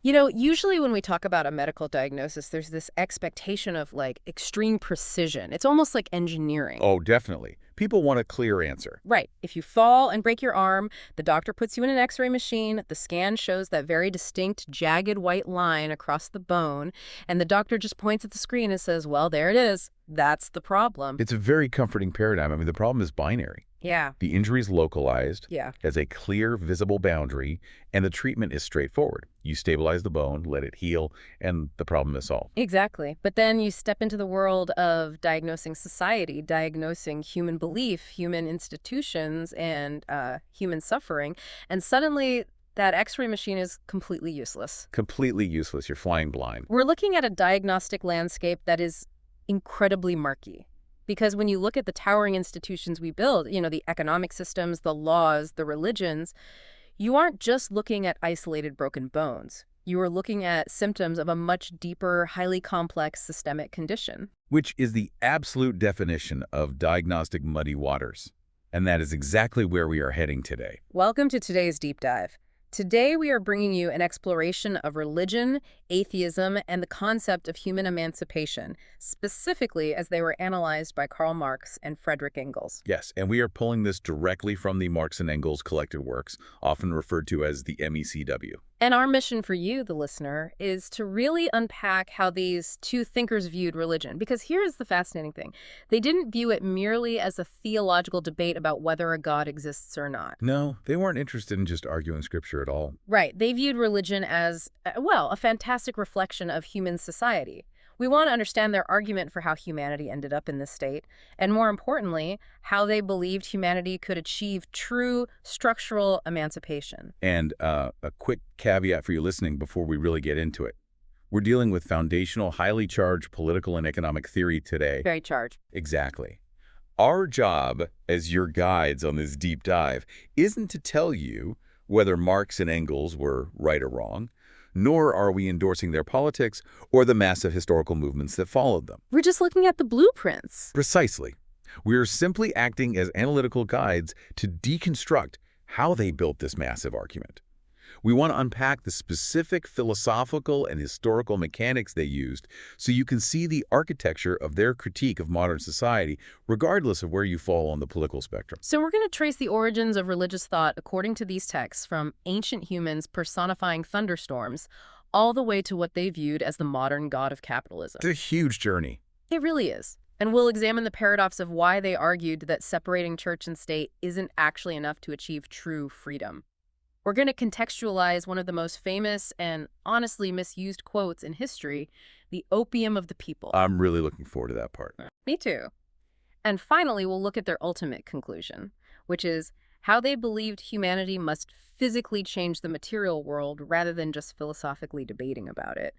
You know, usually when we talk about a medical diagnosis, there's this expectation of like extreme precision. It's almost like engineering. Oh, definitely. People want a clear answer. Right. If you fall and break your arm, the doctor puts you in an x-ray machine, the scan shows that very distinct, jagged white line across the bone, and the doctor just points at the screen and says, well, there it is. That's the problem. It's a very comforting paradigm. I mean, the problem is binary. Yeah. The injury is localized, Yeah. has a clear, visible boundary, and the treatment is straightforward. You stabilize the bone, let it heal, and the problem is solved. Exactly. But then you step into the world of diagnosing society, diagnosing human belief, human institutions, and human suffering, and suddenly that x-ray machine is completely useless. Completely useless. You're flying blind. We're looking at a diagnostic landscape that is incredibly murky. Because when you look at the towering institutions we build, you know, the economic systems, the laws, the religions, you aren't just looking at isolated broken bones. You are looking at symptoms of a much deeper, highly complex systemic condition. Which is the absolute definition of diagnostic muddy waters. And that is exactly where we are heading today. Welcome to today's deep dive. Today we are bringing you an exploration of religion, atheism, and the concept of human emancipation, specifically as they were analyzed by Karl Marx and Friedrich Engels. Yes, and we are pulling this directly from the Marx and Engels collected works, often referred to as the MECW. And our mission for you, the listener, is to really unpack how these two thinkers viewed religion. Because here's the fascinating thing. They didn't view it merely as a theological debate about whether a God exists or not. No, they weren't interested in just arguing scripture at all. Right. They viewed religion as, well, a fantastic reflection of human society. We want to understand their argument for how humanity ended up in this state, and more importantly, how they believed humanity could achieve true structural emancipation. And a quick caveat for you listening before we really get into it. We're dealing with foundational, highly charged political and economic theory today. Very charged. Exactly. Our job as your guides on this deep dive isn't to tell you whether Marx and Engels were right or wrong, nor are we endorsing their politics or the massive historical movements that followed them. We're just looking at the blueprints. Precisely. We are simply acting as analytical guides to deconstruct how they built this massive argument. We want to unpack the specific philosophical and historical mechanics they used so you can see the architecture of their critique of modern society, regardless of where you fall on the political spectrum. So we're going to trace the origins of religious thought according to these texts, from ancient humans personifying thunderstorms all the way to what they viewed as the modern god of capitalism. It's a huge journey. It really is. And we'll examine the paradox of why they argued that separating church and state isn't actually enough to achieve true freedom. We're going to contextualize one of the most famous and honestly misused quotes in history, the opium of the people. I'm really looking forward to that part. Me too. And finally, we'll look at their ultimate conclusion, which is how they believed humanity must physically change the material world rather than just philosophically debating about it.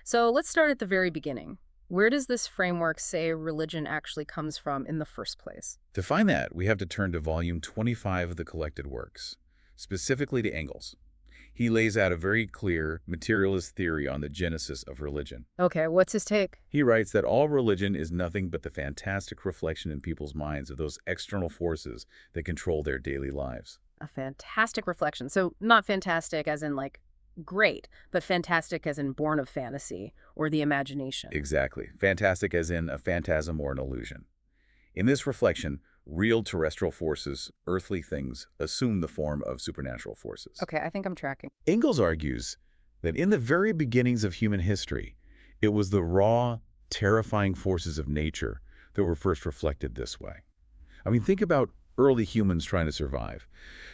So let's start at the very beginning. Where does this framework say religion actually comes from in the first place? To find that, we have to turn to volume 25 of the collected works, specifically to Engels. He lays out a very clear materialist theory on the genesis of religion. Okay, what's his take? He writes that all religion is nothing but the fantastic reflection in people's minds of those external forces that control their daily lives. A fantastic reflection. So not fantastic as in like great, but fantastic as in born of fantasy or the imagination. Exactly. Fantastic as in a phantasm or an illusion. In this reflection, real terrestrial forces, earthly things, assume the form of supernatural forces. Okay, I think I'm tracking. Engels argues that in the very beginnings of human history, it was the raw, terrifying forces of nature that were first reflected this way. I mean, think about early humans trying to survive.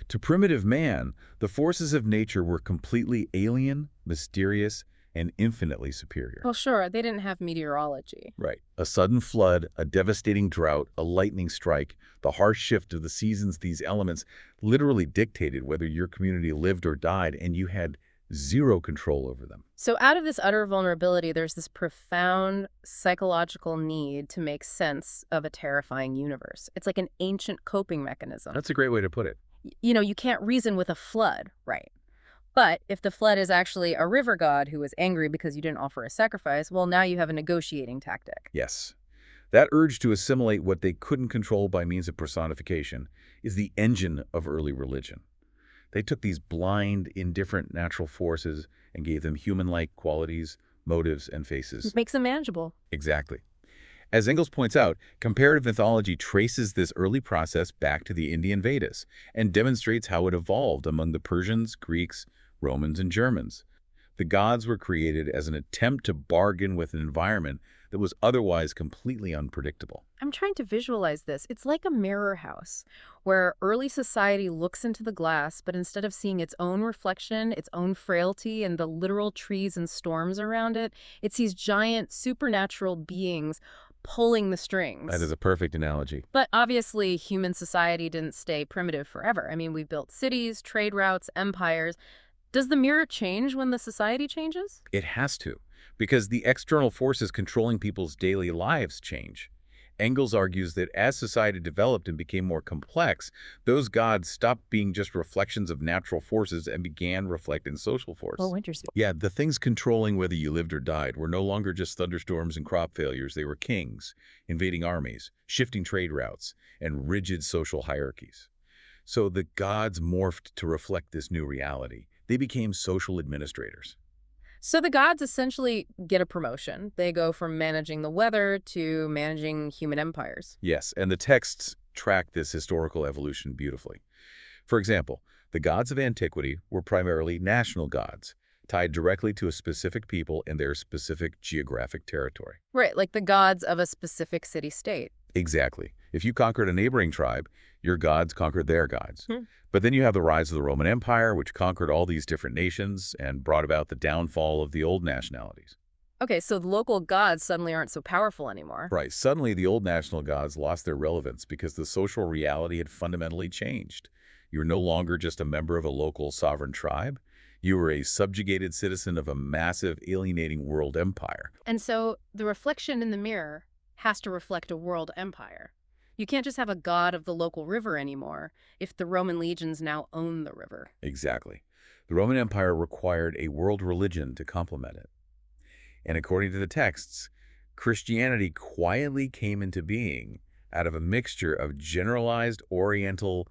To primitive man, the forces of nature were completely alien, mysterious, and infinitely superior. Well, sure, they didn't have meteorology. Right. A sudden flood, a devastating drought, a lightning strike, the harsh shift of the seasons, these elements literally dictated whether your community lived or died, and you had zero control over them. So out of this utter vulnerability, there's this profound psychological need to make sense of a terrifying universe. It's like an ancient coping mechanism. That's a great way to put it. You know, you can't reason with a flood, right? But if the flood is actually a river god who is angry because you didn't offer a sacrifice, well, now you have a negotiating tactic. Yes. That urge to assimilate what they couldn't control by means of personification is the engine of early religion. They took these blind, indifferent natural forces and gave them human-like qualities, motives, and faces. Makes them manageable. Exactly. As Engels points out, comparative mythology traces this early process back to the Indian Vedas and demonstrates how it evolved among the Persians, Greeks, Romans, and Germans. The gods were created as an attempt to bargain with an environment that was otherwise completely unpredictable. I'm trying to visualize this. It's like a mirror house where early society looks into the glass, but instead of seeing its own reflection, its own frailty, and the literal trees and storms around it, it sees giant supernatural beings pulling the strings. That is a perfect analogy. But obviously, human society didn't stay primitive forever. I mean, we built cities, trade routes, empires. Does the mirror change when the society changes? It has to, because the external forces controlling people's daily lives change. Engels argues that as society developed and became more complex, those gods stopped being just reflections of natural forces and began reflecting social force. Oh, interesting. Yeah, the things controlling whether you lived or died were no longer just thunderstorms and crop failures. They were kings, invading armies, shifting trade routes, and rigid social hierarchies. So the gods morphed to reflect this new reality. They became social administrators. So the gods essentially get a promotion. They go from managing the weather to managing human empires. Yes, and the texts track this historical evolution beautifully. For example, the gods of antiquity were primarily national gods, tied directly to a specific people and their specific geographic territory. Right, like the gods of a specific city-state. Exactly. If you conquered a neighboring tribe, your gods conquered their gods. Hmm. But then you have the rise of the Roman Empire, which conquered all these different nations and brought about the downfall of the old nationalities. Okay, so the local gods suddenly aren't so powerful anymore. Right. Suddenly, the old national gods lost their relevance because the social reality had fundamentally changed. You were no longer just a member of a local sovereign tribe. You were a subjugated citizen of a massive, alienating world empire. And so the reflection in the mirror has to reflect a world empire. You can't just have a god of the local river anymore if the Roman legions now own the river. Exactly. The Roman Empire required a world religion to complement it. And according to the texts, Christianity quietly came into being out of a mixture of generalized Oriental,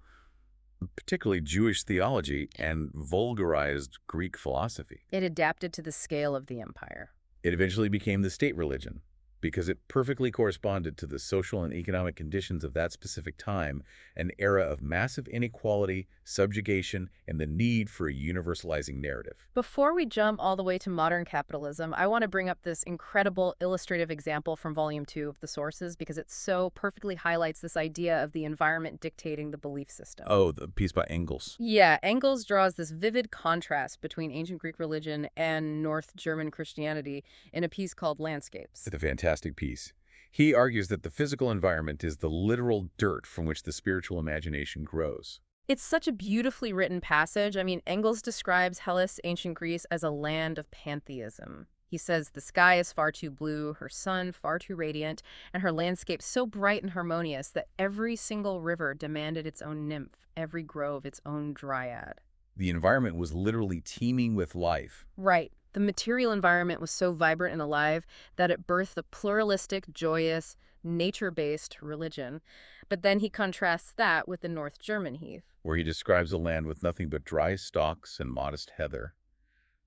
particularly Jewish theology, and vulgarized Greek philosophy. It adapted to the scale of the empire. It eventually became the state religion because it perfectly corresponded to the social and economic conditions of that specific time, an era of massive inequality, subjugation, and the need for a universalizing narrative. Before we jump all the way to modern capitalism, I want to bring up this incredible illustrative example from Volume 2 of the Sources because it so perfectly highlights this idea of the environment dictating the belief system. Oh, the piece by Engels. Yeah, Engels draws this vivid contrast between ancient Greek religion and North German Christianity in a piece called Landscapes. It's a fantastic piece. He argues that the physical environment is the literal dirt from which the spiritual imagination grows. It's such a beautifully written passage. I mean, Engels describes Hellas, ancient Greece, as a land of pantheism. He says the sky is far too blue, her sun far too radiant, and her landscape so bright and harmonious that every single river demanded its own nymph, every grove its own dryad. The environment was literally teeming with life. Right. The material environment was so vibrant and alive that it birthed a pluralistic, joyous, nature-based religion. But then he contrasts that with the North German heath, where he describes a land with nothing but dry stalks and modest heather,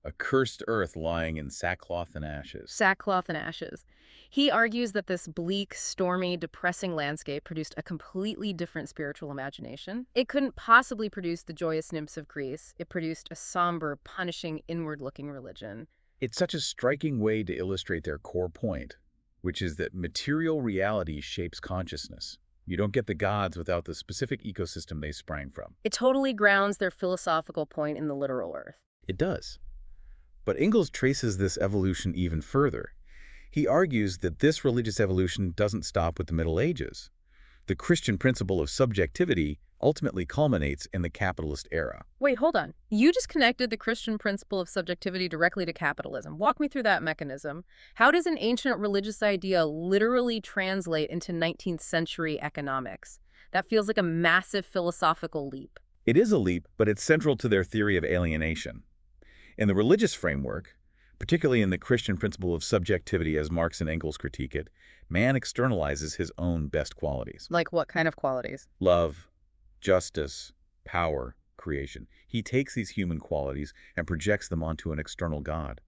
a cursed earth lying in sackcloth and ashes. Sackcloth and ashes. He argues that this bleak, stormy, depressing landscape produced a completely different spiritual imagination. It couldn't possibly produce the joyous nymphs of Greece. It produced a somber, punishing, inward-looking religion. It's such a striking way to illustrate their core point, which is that material reality shapes consciousness. You don't get the gods without the specific ecosystem they sprang from. It totally grounds their philosophical point in the literal earth. It does. But Engels traces this evolution even further. He argues that this religious evolution doesn't stop with the Middle Ages. The Christian principle of subjectivity ultimately culminates in the capitalist era. Wait, hold on. You just connected the Christian principle of subjectivity directly to capitalism. Walk me through that mechanism. How does an ancient religious idea literally translate into 19th century economics? That feels like a massive philosophical leap. It is a leap, but it's central to their theory of alienation. In the religious framework, particularly in the Christian principle of subjectivity as Marx and Engels critique it, man externalizes his own best qualities. Like what kind of qualities? Love, justice, power, creation. He takes these human qualities and projects them onto an external God.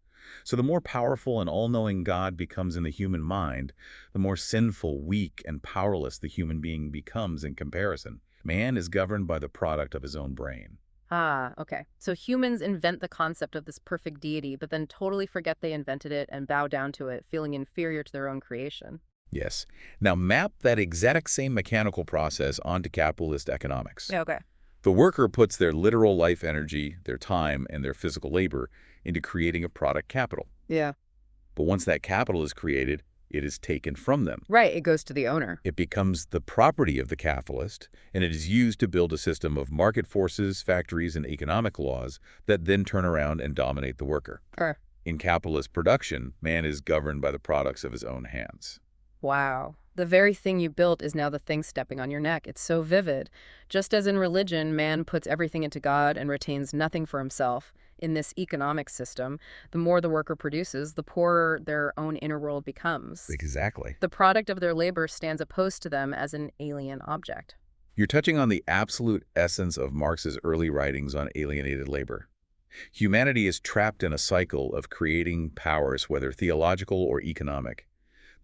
So the more powerful and all-knowing God becomes in the human mind, the more sinful, weak, and powerless the human being becomes in comparison. Man is governed by the product of his own brain. Ah, okay. So humans invent the concept of this perfect deity, but then totally forget they invented it and bow down to it, feeling inferior to their own creation. Yes. Now map that exact same mechanical process onto capitalist economics. Yeah, okay. The worker puts their literal life energy, their time, and their physical labor into creating a product capital. Yeah. But once that capital is created, it is taken from them. Right, it goes to the owner. It becomes the property of the capitalist, and it is used to build a system of market forces, factories, and economic laws that then turn around and dominate the worker. Sure. In capitalist production, man is governed by the products of his own hands. Wow. The very thing you built is now the thing stepping on your neck. It's so vivid. Just as in religion, man puts everything into God and retains nothing for himself. In this economic system, the more the worker produces, the poorer their own inner world becomes. Exactly. The product of their labor stands opposed to them as an alien object. You're touching on the absolute essence of Marx's early writings on alienated labor. Humanity is trapped in a cycle of creating powers, whether theological or economic,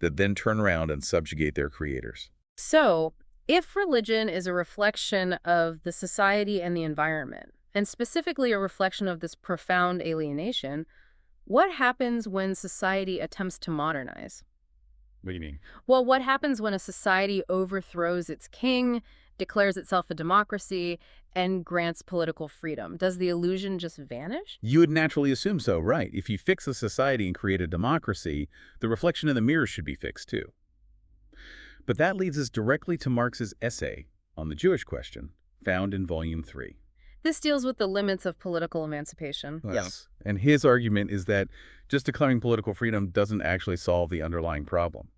that then turn around and subjugate their creators. So, if religion is a reflection of the society and the environment, and specifically a reflection of this profound alienation, what happens when society attempts to modernize? What do you mean? Well, what happens when a society overthrows its king, declares itself a democracy, and grants political freedom? Does the illusion just vanish? You would naturally assume so, right? If you fix a society and create a democracy, the reflection in the mirror should be fixed too. But that leads us directly to Marx's essay on the Jewish question, found in Volume 3. This deals with the limits of political emancipation. Yes. And his argument is that just declaring political freedom doesn't actually solve the underlying problem.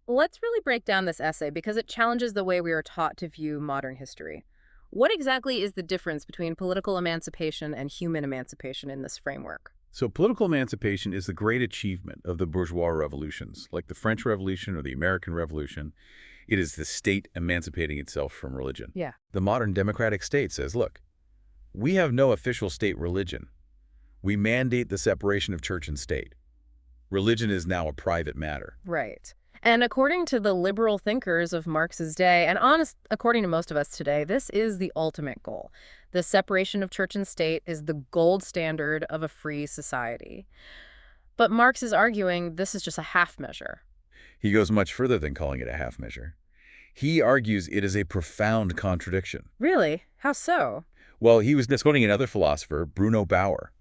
Let's really break down this essay because it challenges the way we are taught to view modern history. What exactly is the difference between political emancipation and human emancipation in this framework? So political emancipation is the great achievement of the bourgeois revolutions, like the French Revolution or the American Revolution. It is the state emancipating itself from religion. Yeah. The modern democratic state says, look, we have no official state religion. We mandate the separation of church and state. Religion is now a private matter. Right. And according to the liberal thinkers of Marx's day, and according to most of us today, this is the ultimate goal. The separation of church and state is the gold standard of a free society. But Marx is arguing this is just a half measure. He goes much further than calling it a half measure. He argues it is a profound contradiction. Really? How so? Well, he was quoting another philosopher, Bruno Bauer.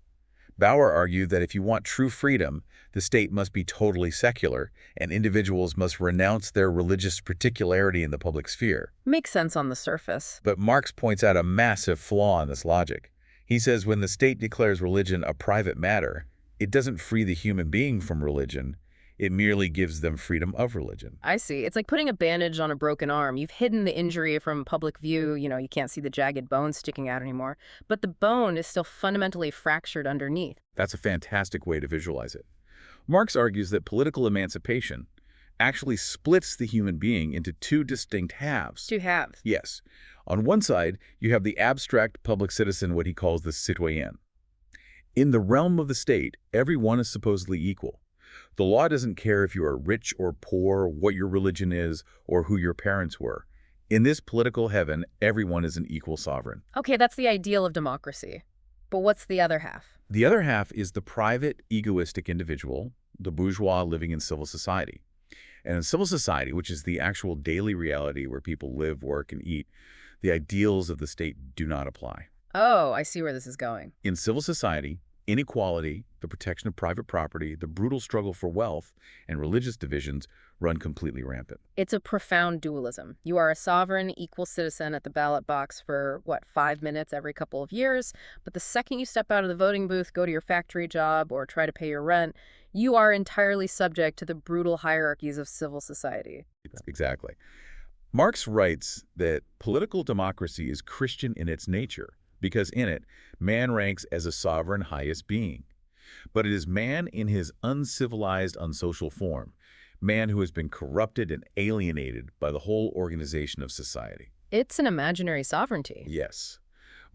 Bauer argued that if you want true freedom, the state must be totally secular, and individuals must renounce their religious particularity in the public sphere. Makes sense on the surface. But Marx points out a massive flaw in this logic. He says when the state declares religion a private matter, it doesn't free the human being from religion. It merely gives them freedom of religion. I see. It's like putting a bandage on a broken arm. You've hidden the injury from public view. You can't see the jagged bone sticking out anymore. But the bone is still fundamentally fractured underneath. That's a fantastic way to visualize it. Marx argues that political emancipation actually splits the human being into two distinct halves. Two halves. Yes. On one side, you have the abstract public citizen, what he calls the citoyen. In the realm of the state, everyone is supposedly equal. The law doesn't care if you are rich or poor, what your religion is, or who your parents were. In this political heaven, everyone is an equal sovereign. Okay, that's the ideal of democracy. But what's the other half? The other half is the private, egoistic individual, the bourgeois living in civil society. And in civil society, which is the actual daily reality where people live, work, and eat, the ideals of the state do not apply. Oh, I see where this is going. In civil society, inequality, the protection of private property, the brutal struggle for wealth, and religious divisions run completely rampant. It's a profound dualism. You are a sovereign, equal citizen at the ballot box for, 5 minutes every couple of years, but the second you step out of the voting booth, go to your factory job, or try to pay your rent, you are entirely subject to the brutal hierarchies of civil society. Exactly. Marx writes that political democracy is Christian in its nature, because in it, man ranks as a sovereign highest being. But it is man in his uncivilized, unsocial form, man who has been corrupted and alienated by the whole organization of society. It's an imaginary sovereignty. Yes.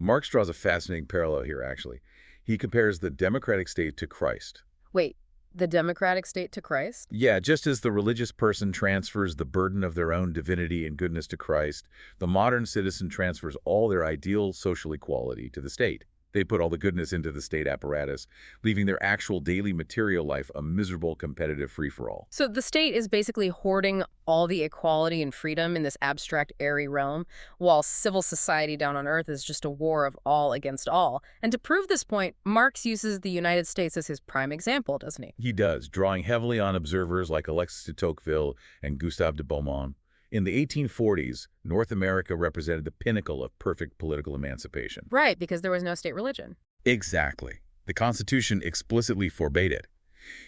Marx draws a fascinating parallel here, actually. He compares the democratic state to Christ. Wait, the democratic state to Christ? Yeah, just as the religious person transfers the burden of their own divinity and goodness to Christ, the modern citizen transfers all their ideal social equality to the state. They put all the goodness into the state apparatus, leaving their actual daily material life a miserable competitive free-for-all. So the state is basically hoarding all the equality and freedom in this abstract, airy realm, while civil society down on Earth is just a war of all against all. And to prove this point, Marx uses the United States as his prime example, doesn't he? He does, drawing heavily on observers like Alexis de Tocqueville and Gustave de Beaumont. In the 1840s, North America represented the pinnacle of perfect political emancipation. Right, because there was no state religion. Exactly. The Constitution explicitly forbade it.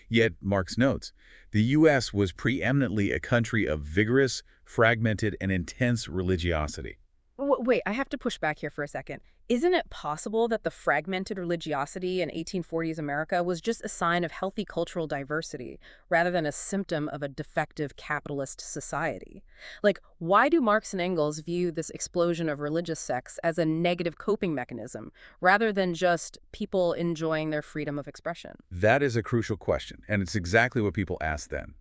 Yet, Marx notes, the U.S. was preeminently a country of vigorous, fragmented, and intense religiosity. Wait, I have to push back here for a second. Isn't it possible that the fragmented religiosity in 1840s America was just a sign of healthy cultural diversity, rather than a symptom of a defective capitalist society? Like, why do Marx and Engels view this explosion of religious sects as a negative coping mechanism, rather than just people enjoying their freedom of expression? That is a crucial question, and it's exactly what people asked then.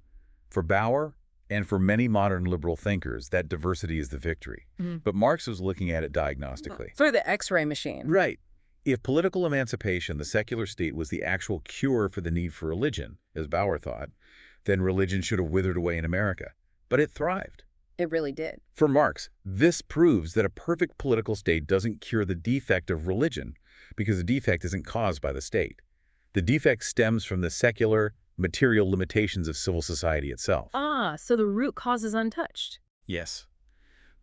For Bauer, and for many modern liberal thinkers, that diversity is the victory. But Marx was looking at it diagnostically. For the X-ray machine. Right. If political emancipation, the secular state, was the actual cure for the need for religion, as Bauer thought, then religion should have withered away in America. But it thrived. It really did. For Marx, this proves that a perfect political state doesn't cure the defect of religion, because the defect isn't caused by the state. The defect stems from the secular, material limitations of civil society itself. Ah, so the root cause is untouched. Yes.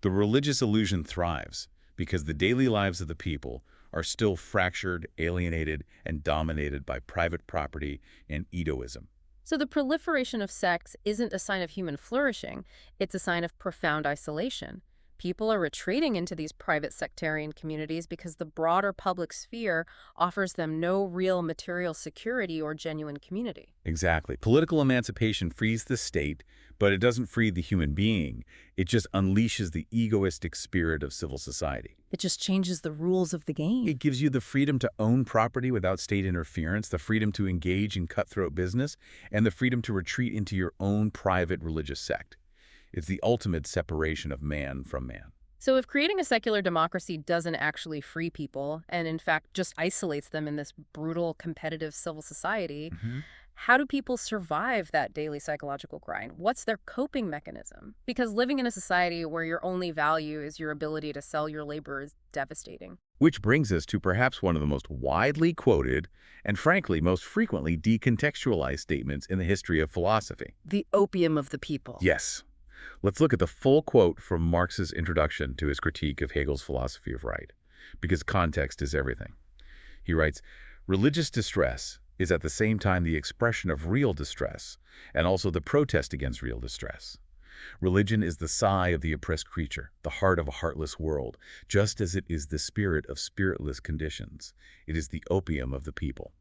The religious illusion thrives because the daily lives of the people are still fractured, alienated, and dominated by private property and egoism. So the proliferation of sects isn't a sign of human flourishing, it's a sign of profound isolation. People are retreating into these private sectarian communities because the broader public sphere offers them no real material security or genuine community. Exactly. Political emancipation frees the state, but it doesn't free the human being. It just unleashes the egoistic spirit of civil society. It just changes the rules of the game. It gives you the freedom to own property without state interference, the freedom to engage in cutthroat business, and the freedom to retreat into your own private religious sect. It's the ultimate separation of man from man. So if creating a secular democracy doesn't actually free people, and in fact just isolates them in this brutal, competitive civil society, how do people survive that daily psychological grind? What's their coping mechanism? Because living in a society where your only value is your ability to sell your labor is devastating. Which brings us to perhaps one of the most widely quoted and frankly most frequently decontextualized statements in the history of philosophy. The opium of the people. Yes. Let's look at the full quote from Marx's introduction to his critique of Hegel's philosophy of right, because context is everything. He writes, "Religious distress is at the same time the expression of real distress and also the protest against real distress. Religion is the sigh of the oppressed creature, the heart of a heartless world, just as it is the spirit of spiritless conditions. It is the opium of the people."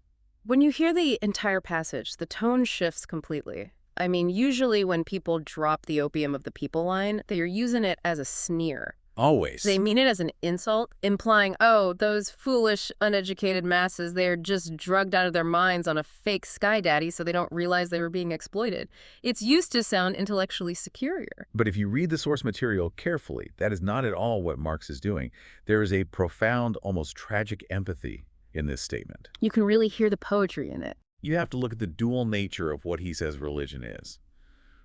When you hear the entire passage, the tone shifts completely. I mean, usually when people drop the opium of the people line, they're using it as a sneer. Always. They mean it as an insult, implying, oh, those foolish, uneducated masses, they're just drugged out of their minds on a fake sky daddy so they don't realize they were being exploited. It's used to sound intellectually superior. But if you read the source material carefully, that is not at all what Marx is doing. There is a profound, almost tragic empathy in this statement. You can really hear the poetry in it. You have to look at the dual nature of what he says religion is.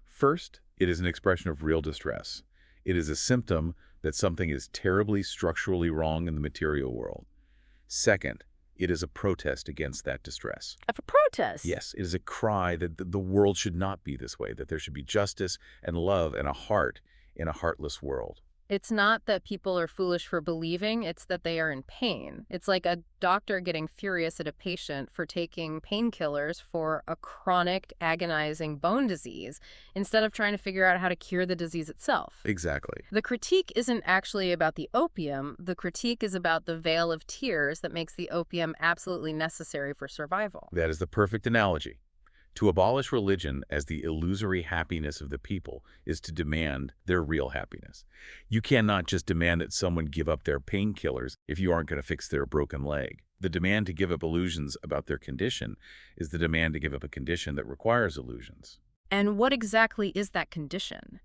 First, it is an expression of real distress. It is a symptom that something is terribly structurally wrong in the material world. Second, it is a protest against that distress. A protest? Yes, it is a cry that the world should not be this way, that there should be justice and love and a heart in a heartless world. It's not that people are foolish for believing, it's that they are in pain. It's like a doctor getting furious at a patient for taking painkillers for a chronic, agonizing bone disease, instead of trying to figure out how to cure the disease itself. Exactly. The critique isn't actually about the opium. The critique is about the veil of tears that makes the opium absolutely necessary for survival. That is the perfect analogy. To abolish religion as the illusory happiness of the people is to demand their real happiness. You cannot just demand that someone give up their painkillers if you aren't going to fix their broken leg. The demand to give up illusions about their condition is the demand to give up a condition that requires illusions. And what exactly is that condition?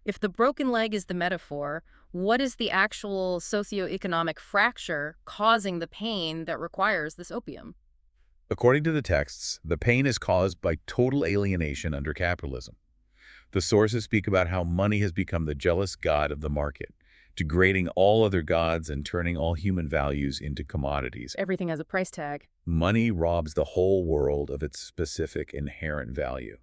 If the broken leg is the metaphor, what is the actual socioeconomic fracture causing the pain that requires this opium? According to the texts, the pain is caused by total alienation under capitalism. The sources speak about how money has become the jealous god of the market, degrading all other gods and turning all human values into commodities. Everything has a price tag. Money robs the whole world of its specific inherent value.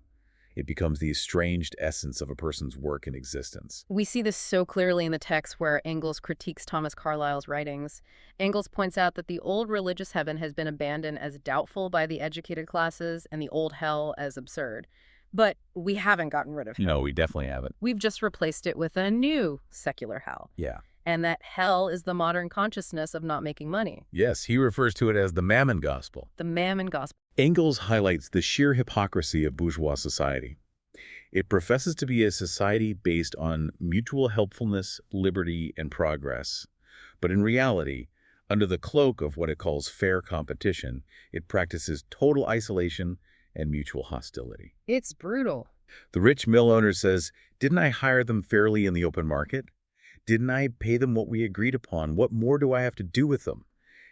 It becomes the estranged essence of a person's work and existence. We see this so clearly in the text where Engels critiques Thomas Carlyle's writings. Engels points out that the old religious heaven has been abandoned as doubtful by the educated classes and the old hell as absurd. But we haven't gotten rid of hell. No, we definitely haven't. We've just replaced it with a new secular hell. Yeah. And that hell is the modern consciousness of not making money. Yes, he refers to it as the mammon gospel. The mammon gospel. Engels highlights the sheer hypocrisy of bourgeois society. It professes to be a society based on mutual helpfulness, liberty, and progress. But in reality, under the cloak of what it calls fair competition, it practices total isolation and mutual hostility. It's brutal. The rich mill owner says, "Didn't I hire them fairly in the open market? Didn't I pay them what we agreed upon? What more do I have to do with them?"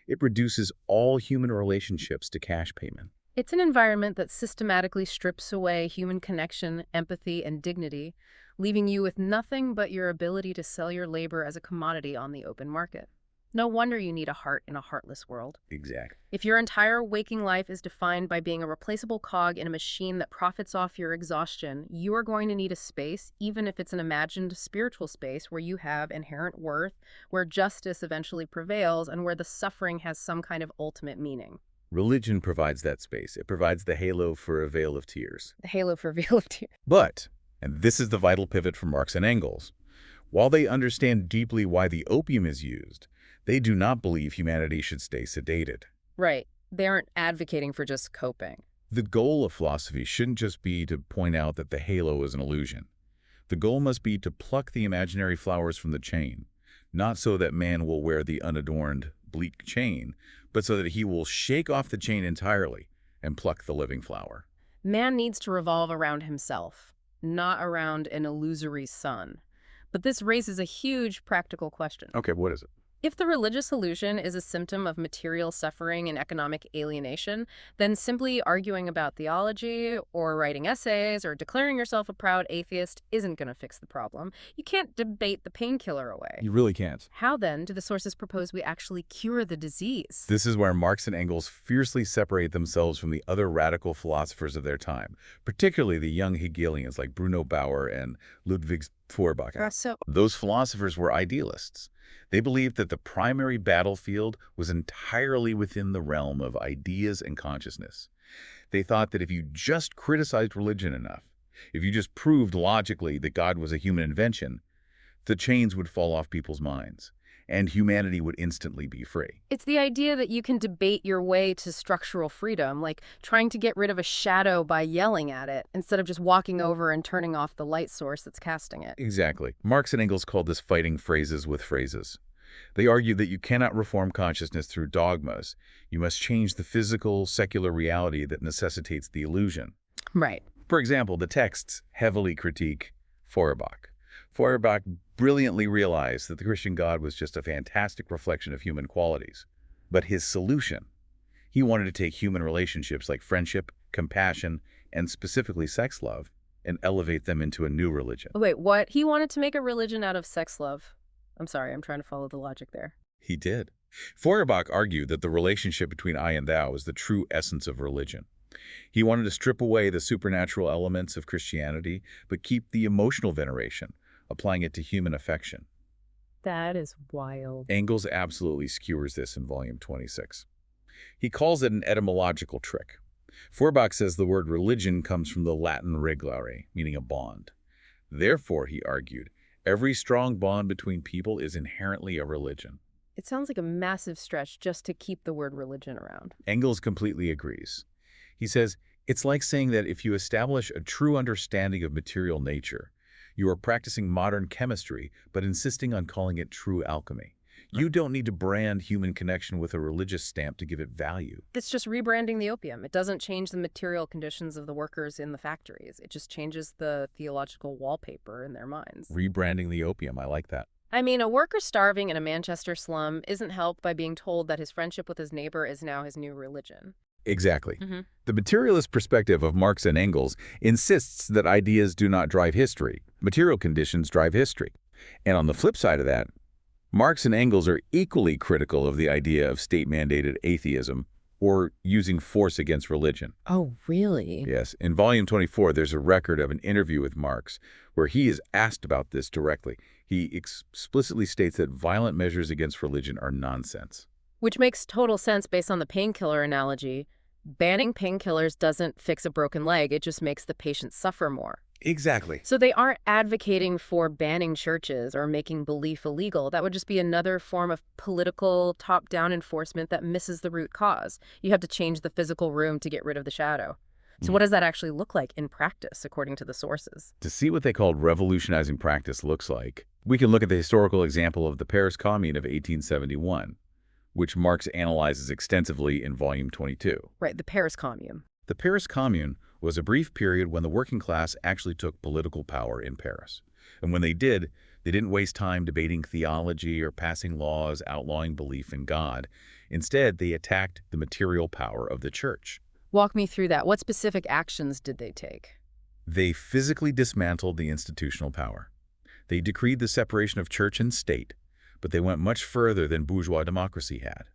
It reduces all human relationships to cash payment. It's an environment that systematically strips away human connection, empathy, and dignity, leaving you with nothing but your ability to sell your labor as a commodity on the open market. No wonder you need a heart in a heartless world. Exactly. If your entire waking life is defined by being a replaceable cog in a machine that profits off your exhaustion, you are going to need a space, even if it's an imagined spiritual space where you have inherent worth, where justice eventually prevails, and where the suffering has some kind of ultimate meaning. Religion provides that space. It provides the halo for a veil of tears. The halo for veil of tears. But, and this is the vital pivot for Marx and Engels, while they understand deeply why the opium is used, they do not believe humanity should stay sedated. Right. They aren't advocating for just coping. The goal of philosophy shouldn't just be to point out that the halo is an illusion. The goal must be to pluck the imaginary flowers from the chain, not so that man will wear the unadorned, bleak chain, but so that he will shake off the chain entirely and pluck the living flower. Man needs to revolve around himself, not around an illusory sun. But this raises a huge practical question. Okay, what is it? If the religious illusion is a symptom of material suffering and economic alienation, then simply arguing about theology or writing essays or declaring yourself a proud atheist isn't going to fix the problem. You can't debate the painkiller away. You really can't. How then do the sources propose we actually cure the disease? This is where Marx and Engels fiercely separate themselves from the other radical philosophers of their time, particularly the young Hegelians like Bruno Bauer and Ludwig Feuerbach. Those philosophers were idealists. They believed that the primary battlefield was entirely within the realm of ideas and consciousness. They thought that if you just criticized religion enough, if you just proved logically that God was a human invention, the chains would fall off people's minds, and humanity would instantly be free. It's the idea that you can debate your way to structural freedom, like trying to get rid of a shadow by yelling at it, instead of just walking over and turning off the light source that's casting it. Exactly. Marx and Engels called this fighting phrases with phrases. They argued that you cannot reform consciousness through dogmas. You must change the physical, secular reality that necessitates the illusion. Right. For example, the texts heavily critique Feuerbach. Feuerbach brilliantly realized that the Christian God was just a fantastic reflection of human qualities. But his solution, he wanted to take human relationships like friendship, compassion, and specifically sex love, and elevate them into a new religion. Wait, what? He wanted to make a religion out of sex love. I'm sorry, I'm trying to follow the logic there. He did. Feuerbach argued that the relationship between I and thou is the true essence of religion. He wanted to strip away the supernatural elements of Christianity, but keep the emotional veneration, applying it to human affection. That is wild. Engels absolutely skewers this in volume 26. He calls it an etymological trick. Feuerbach says the word religion comes from the Latin regulare, meaning a bond. Therefore, he argued, every strong bond between people is inherently a religion. It sounds like a massive stretch just to keep the word religion around. Engels completely agrees. He says, It's like saying that if you establish a true understanding of material nature, you are practicing modern chemistry, but insisting on calling it true alchemy. You don't need to brand human connection with a religious stamp to give it value. It's just rebranding the opium. It doesn't change the material conditions of the workers in the factories. It just changes the theological wallpaper in their minds. Rebranding the opium, I like that. I mean, a worker starving in a Manchester slum isn't helped by being told that his friendship with his neighbor is now his new religion. Exactly. The materialist perspective of Marx and Engels insists that ideas do not drive history. Material conditions drive history. And on the flip side of that, Marx and Engels are equally critical of the idea of state-mandated atheism or using force against religion. Oh, really? Yes. In Volume 24, there's a record of an interview with Marx where he is asked about this directly. He explicitly states that violent measures against religion are nonsense. Which makes total sense based on the painkiller analogy. Banning painkillers doesn't fix a broken leg, it just makes the patient suffer more. Exactly. So they aren't advocating for banning churches or making belief illegal. That would just be another form of political top-down enforcement that misses the root cause. You have to change the physical room to get rid of the shadow. So what does that actually look like in practice, according to the sources? To see what they called revolutionizing practice looks like, we can look at the historical example of the Paris Commune of 1871, which Marx analyzes extensively in Volume 22. Right, the Paris Commune. The Paris Commune was a brief period when the working class actually took political power in Paris. And when they didn't waste time debating theology or passing laws outlawing belief in God. Instead, they attacked the material power of the church. Walk me through that. What specific actions did they take? They physically dismantled the institutional power. They decreed the separation of church and state, but they went much further than bourgeois democracy had.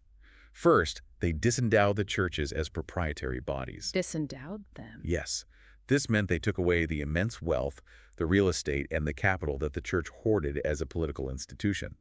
First, they disendowed the churches as proprietary bodies. Disendowed them? Yes. This meant they took away the immense wealth, the real estate, and the capital that the church hoarded as a political institution.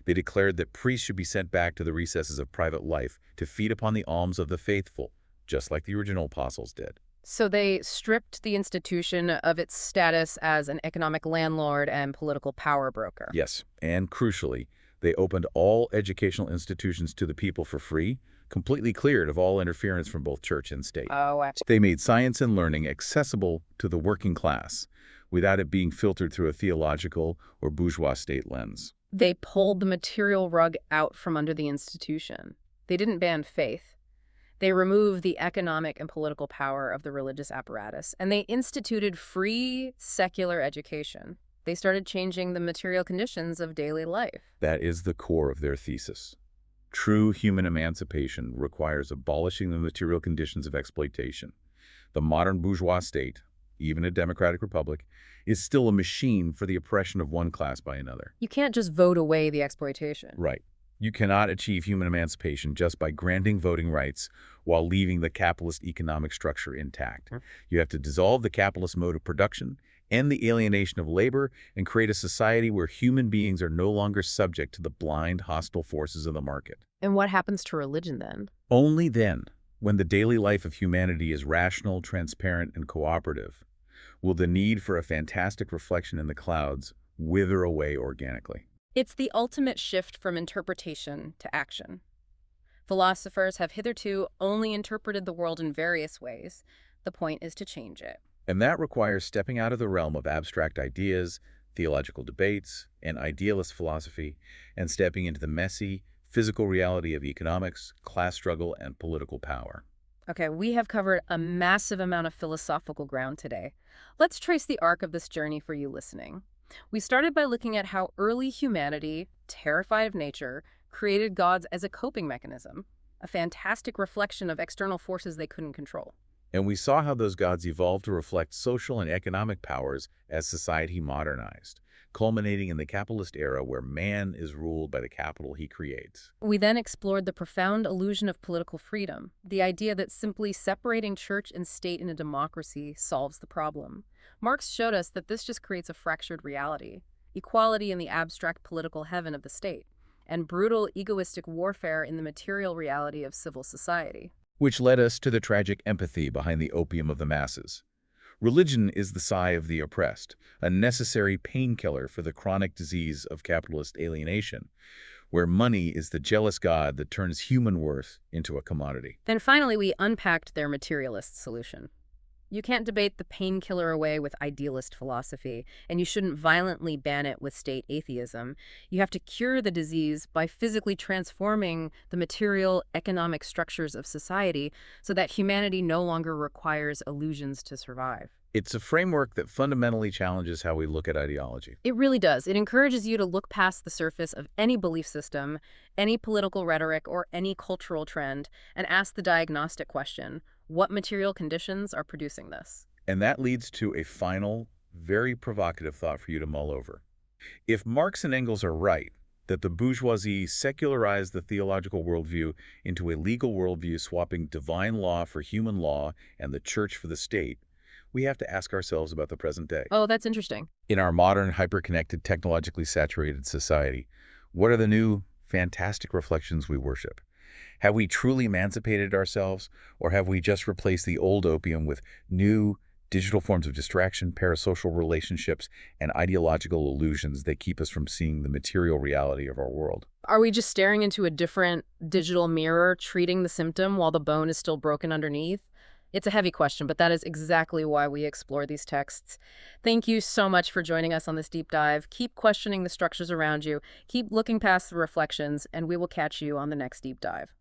They declared that priests should be sent back to the recesses of private life to feed upon the alms of the faithful, just like the original apostles did. So they stripped the institution of its status as an economic landlord and political power broker. Yes, and crucially, they opened all educational institutions to the people for free, completely cleared of all interference from both church and state. Oh, actually. They made science and learning accessible to the working class without it being filtered through a theological or bourgeois state lens. They pulled the material rug out from under the institution. They didn't ban faith. They removed the economic and political power of the religious apparatus, and they instituted free, secular education. They started changing the material conditions of daily life. That is the core of their thesis. True human emancipation requires abolishing the material conditions of exploitation. The modern bourgeois state, even a democratic republic, is still a machine for the oppression of one class by another. You can't just vote away the exploitation. Right. You cannot achieve human emancipation just by granting voting rights while leaving the capitalist economic structure intact. You have to dissolve the capitalist mode of production, end the alienation of labor, and create a society where human beings are no longer subject to the blind, hostile forces of the market. And what happens to religion then? Only then, when the daily life of humanity is rational, transparent, and cooperative, will the need for a fantastic reflection in the clouds wither away organically. It's the ultimate shift from interpretation to action. Philosophers have hitherto only interpreted the world in various ways. The point is to change it. And that requires stepping out of the realm of abstract ideas, theological debates, and idealist philosophy, and stepping into the messy, physical reality of economics, class struggle, and political power. Okay, we have covered a massive amount of philosophical ground today. Let's trace the arc of this journey for you listening. We started by looking at how early humanity, terrified of nature, created gods as a coping mechanism, a fantastic reflection of external forces they couldn't control. And we saw how those gods evolved to reflect social and economic powers as society modernized, culminating in the capitalist era where man is ruled by the capital he creates. We then explored the profound illusion of political freedom, the idea that simply separating church and state in a democracy solves the problem. Marx showed us that this just creates a fractured reality, equality in the abstract political heaven of the state, and brutal egoistic warfare in the material reality of civil society. Which led us to the tragic empathy behind the opium of the masses. Religion is the sigh of the oppressed, a necessary painkiller for the chronic disease of capitalist alienation, where money is the jealous god that turns human worth into a commodity. Then finally, we unpacked their materialist solution. You can't debate the painkiller away with idealist philosophy, and you shouldn't violently ban it with state atheism. You have to cure the disease by physically transforming the material, economic structures of society so that humanity no longer requires illusions to survive. It's a framework that fundamentally challenges how we look at ideology. It really does. It encourages you to look past the surface of any belief system, any political rhetoric, or any cultural trend, and ask the diagnostic question: what material conditions are producing this? And that leads to a final, very provocative thought for you to mull over. If Marx and Engels are right, that the bourgeoisie secularized the theological worldview into a legal worldview swapping divine law for human law and the church for the state, we have to ask ourselves about the present day. Oh, that's interesting. In our modern, hyper-connected, technologically saturated society, what are the new, fantastic reflections we worship? Have we truly emancipated ourselves, or have we just replaced the old opium with new, digital forms of distraction, parasocial relationships, and ideological illusions that keep us from seeing the material reality of our world? Are we just staring into a different digital mirror, treating the symptom while the bone is still broken underneath? It's a heavy question, but that is exactly why we explore these texts. Thank you so much for joining us on this deep dive. Keep questioning the structures around you, keep looking past the reflections, and we will catch you on the next deep dive.